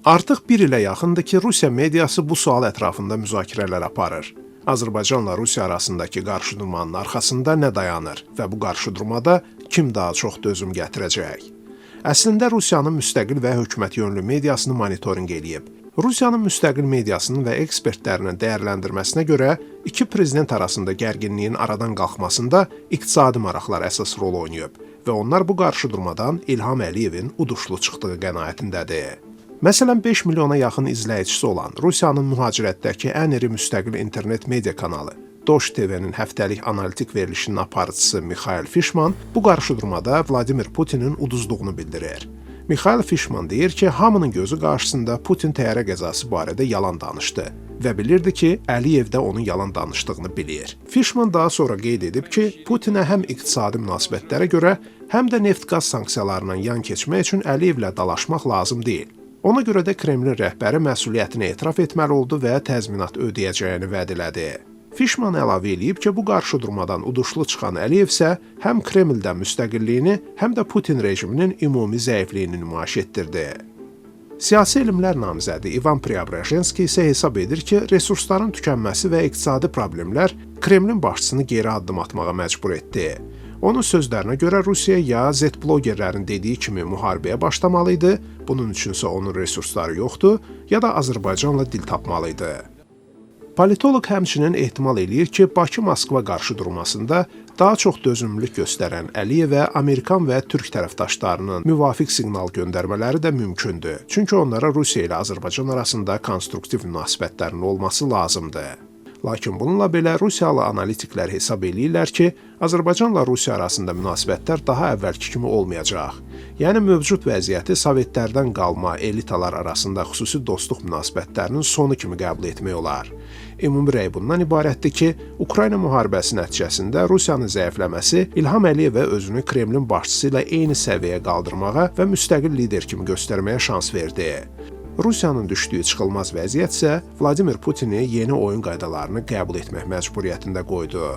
Artıq bir ilə yaxındır ki, Rusiya mediası bu sual ətrafında müzakirələr aparır. Azərbaycanla Rusiya arasındakı qarşıdurmanın arxasında nə dayanır və bu qarşıdurmada kim daha çox dözüm gətirəcək? Əslində Rusiyanın müstəqil və hökumət yönlü mediasını monitorinq eləyib. Rusiyanın müstəqil mediasının və ekspertlərinin dəyərləndirməsinə görə iki prezident arasında gərginliyin aradan qalxmasında iqtisadi maraqlar əsas rol oynayıb və onlar bu qarşıdurmadan İlham Əliyevin uduşlu çıxdığı qənaətindədir. Məsələn, 5 milyona yaxın izləyicisi olan Rusiyanın mühacirətdəki ən iri müstəqil internet media kanalı Dosh TV-nin həftəlik analitik verilişinin aparıcısı Mikhail Fishman bu qarşıdurmada Vladimir Putinin uduzduğunu bildirir. Mikhail Fishman deyir ki, hamının gözü qarşısında Putin təyyarə qəzası barədə yalan danışdı və bilirdi ki, Əliyev də onun yalan danışdığını bilir. Fishman daha sonra qeyd edib ki, Putinə həm iqtisadi münasibətlərə görə, həm də neft-qaz sanksiyalarından yan keçmək üçün Əliyevlə dalaşmaq lazım deyil. Ona görə də Kremlin rəhbəri məsuliyyətini etiraf etməli oldu və təzminat ödəyəcəyini vəd elədi. Fishman əlavə eləyib ki, bu qarşıdurmadan uduşlu çıxan Əliyev isə həm Kremldən müstəqilliyini, həm də Putin rejiminin ümumi zəifliyini nümayiş etdirdi. Siyasi elmlər namizədi İvan Preobrazhenski isə hesab edir ki, resursların tükənməsi və iqtisadi problemlər Kremlin başçısını geri addım atmağa məcbur etdi. Onun sözlərinə görə Rusiya ya Z-blogerlərin dediyi kimi müharibəyə başlamalı idi, bunun üçünsə onun resursları yoxdur, ya da Azərbaycanla dil tapmalı idi. Politoloq həmçinin ehtimal eləyir ki, Bakı-Moskva qarşıdurmasında daha çox dözümlülük göstərən Əliyevə Amerikan və Türk tərəfdaşlarının müvafiq siqnal göndərmələri də mümkündür. Çünki onlara Rusiya ilə Azərbaycan arasında konstruktiv münasibətlərin olması lazımdır. Lakin bununla belə Rusiyalı analitiklər hesab eləyirlər ki, Azərbaycanla Rusiya arasında münasibətlər daha əvvəlki kimi olmayacaq. Yəni mövcud vəziyyəti Sovetlərdən qalma elitalar arasında xüsusi dostluq münasibətlərinin sonu kimi qəbul etmək olar. Ümumi rəy bundan ibarətdir ki, Ukrayna müharibəsi nəticəsində Rusiyanın zəifləməsi İlham Əliyevə özünü Kremlin başçısı ilə eyni səviyyəyə qaldırmağa və müstəqil lider kimi göstərməyə şans verdi. Rusiyanın düşdüyü çıxılmaz vəziyyət isə Vladimir Putini yeni oyun qaydalarını qəbul etmək məcburiyyətində qoydu.